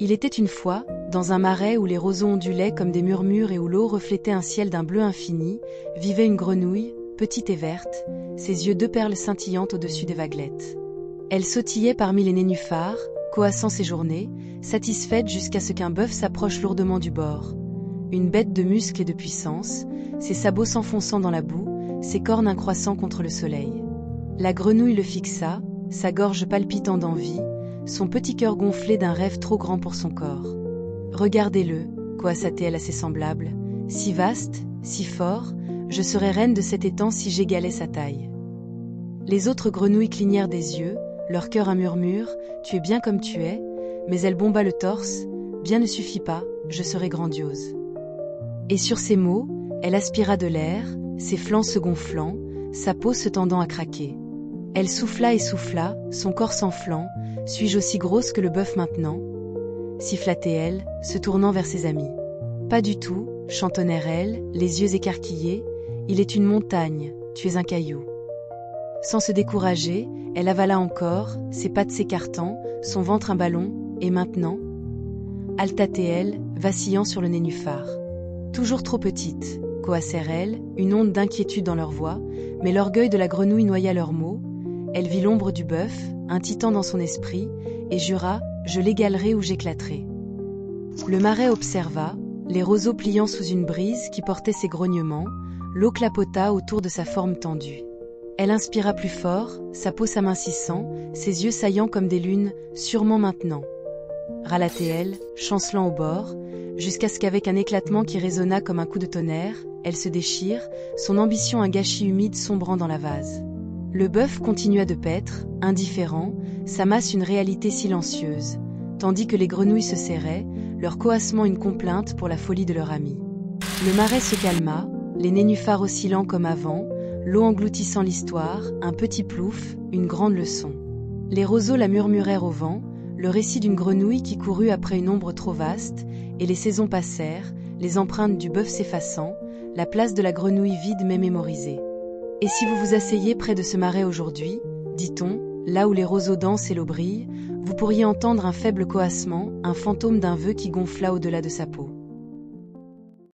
Il était une fois, dans un marais où les roseaux ondulaient comme des murmures et où l'eau reflétait un ciel d'un bleu infini, vivait une grenouille, petite et verte, ses yeux deux perles scintillantes au-dessus des vaguelettes. Elle sautillait parmi les nénuphars, coassant ses journées, satisfaite jusqu'à ce qu'un bœuf s'approche lourdement du bord. Une bête de muscles et de puissance, ses sabots s'enfonçant dans la boue, ses cornes incroissant contre le soleil. La grenouille le fixa, sa gorge palpitant d'envie, son petit cœur gonflé d'un rêve trop grand pour son corps. « Regardez-le, coassa-t-elle à ses semblables, si vaste, si fort, je serais reine de cet étang si j'égalais sa taille. » Les autres grenouilles clignèrent des yeux, leur cœur un murmure, « Tu es bien comme tu es », mais elle bomba le torse, « Bien ne suffit pas, je serai grandiose. » Et sur ces mots, elle aspira de l'air, ses flancs se gonflant, sa peau se tendant à craquer. Elle souffla et souffla, son corps s'enflant, « Suis-je aussi grosse que le bœuf maintenant ?» siffla-t-elle, se tournant vers ses amis. « Pas du tout, » chantonnèrent-elles, les yeux écarquillés, « il est une montagne, tu es un caillou. » Sans se décourager, elle avala encore, ses pattes s'écartant, son ventre un ballon, et maintenant haltatait-elle, vacillant sur le nénuphar. Toujours trop petite, coassèrent-elles, une onde d'inquiétude dans leur voix, mais l'orgueil de la grenouille noya leurs mots. Elle vit l'ombre du bœuf, un titan dans son esprit, et jura, je l'égalerai ou j'éclaterai. Le marais observa, les roseaux pliant sous une brise qui portait ses grognements, l'eau clapota autour de sa forme tendue. Elle inspira plus fort, sa peau s'amincissant, ses yeux saillants comme des lunes, sûrement maintenant. Râla-t-elle, chancelant au bord, jusqu'à ce qu'avec un éclatement qui résonna comme un coup de tonnerre, elle se déchire, son ambition un gâchis humide sombrant dans la vase. Le bœuf continua de paître, indifférent, sa masse une réalité silencieuse, tandis que les grenouilles se serraient, leur coassement une complainte pour la folie de leur ami. Le marais se calma, les nénuphars oscillant comme avant, l'eau engloutissant l'histoire, un petit plouf, une grande leçon. Les roseaux la murmurèrent au vent, le récit d'une grenouille qui courut après une ombre trop vaste, et les saisons passèrent, les empreintes du bœuf s'effaçant, la place de la grenouille vide mais mémorisée. Et si vous vous asseyez près de ce marais aujourd'hui, dit-on, là où les roseaux dansent et l'eau brille, vous pourriez entendre un faible coassement, un fantôme d'un vœu qui gonfla au-delà de sa peau.